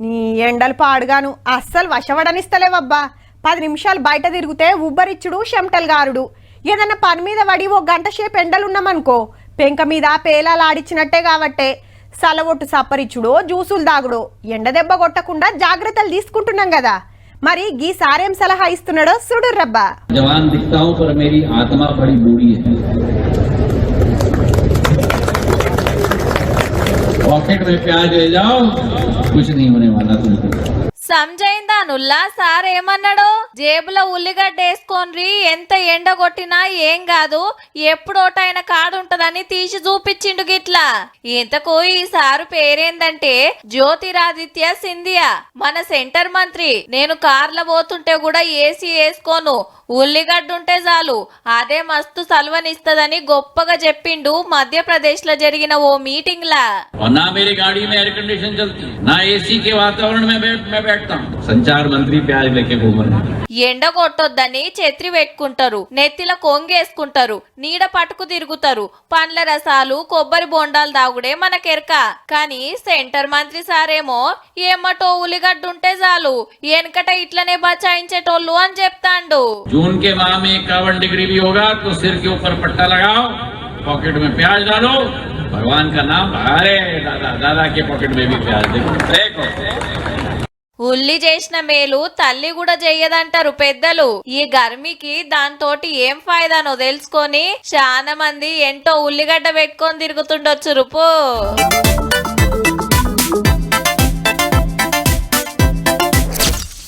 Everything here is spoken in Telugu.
నీ ఎండలు పాడుగాను అస్సలు వశపడనిస్తలేవబ్బా. 10 నిమిషాలు బయట తిరిగితే ఉబ్బరిచ్చుడు చెమటలు గారుడు. ఏదన్నా పని మీద పడి ఓ గంట సేపు ఎండలున్నామనుకో పెంక మీద పేలాలు ఆడిచ్చినట్టే కాబట్టే సలవొట్టు సప్పరిచ్చుడో జ్యూసులు దాగుడో ఎండ దెబ్బ కొట్టకుండా జాగ్రత్తలు తీసుకుంటున్నాం కదా. మరి గీ సారేం సలహా ఇస్తున్నాడో చూడు రబ్బా. जवान दिखता हूं पर मेरी आत्मा बड़ी बूढ़ी है। पॉकेट में प्याज ले जाओ, कुछ नहीं होने वाला तुमको। సంజయిందా నుల్లా సార్ ఏమన్నాడు? జేబులో ఉల్లిగడ్డ వేసుకోండి, ఎంత ఎండ కొట్టినా ఏం కాదు, ఎప్పుడోటైన కాడుంటదని తీసి చూపించిండు గిట్లా. ఇంతకు ఈ సారు పేరేందంటే జ్యోతిరాదిత్య సింధియా, మన సెంటర్ మంత్రి. నేను కార్లో పోతుంటే కూడా ఏసీ వేసుకోను, ఉల్లిగడ్డ ఉంటే చాలు అదే మస్తు సల్వనిస్తదని గొప్పగా చెప్పిండు మధ్యప్రదేశ్ లో జరిగిన ఓ మీటింగ్ లా. ना मेरी गाड़ी में एयर कंडीशन चलती, ना एसी के वातावरण में मैं बैठता हूँ। संचार मंत्री प्याज लेके घूम रहे हैं। ఎండ కొట్టొద్దని ఛత్రి పెట్టుకుంటారు, నెత్తిల కొంగేసుకుంటారు, నీడ పట్టుకు తిరుగుతారు, పండ్ల రసాలు కొబ్బరి బొండాలు దాగుడే మనకెరక. కానీ సెంటర్ మంత్రి సారేమో ఏమటో ఉల్లిగడ్డ ఉంటే చాలు వెనకట ఇట్లనే బచాయించేటోళ్ళు అని చెప్తాండు. जून के माह में 51 डिग्री भी होगा तो सिर के ऊपर पट्टा लगाओ, पॉकेट में प्याज डालो, भगवान का नाम। अरे दादा दादा के पॉकेट में भी प्याज देखो। ఉల్లి చేసిన మేలు తల్లి కూడా చెయ్యదంటారు పెద్దలు. ఈ గర్మికి దాంతోటి ఏం ఫాయిదానో తెలుసుకొని చాలా మంది ఎంటో ఉల్లిగడ్డ పెట్టుకొని తిరుగుతుండొచ్చు రూపో.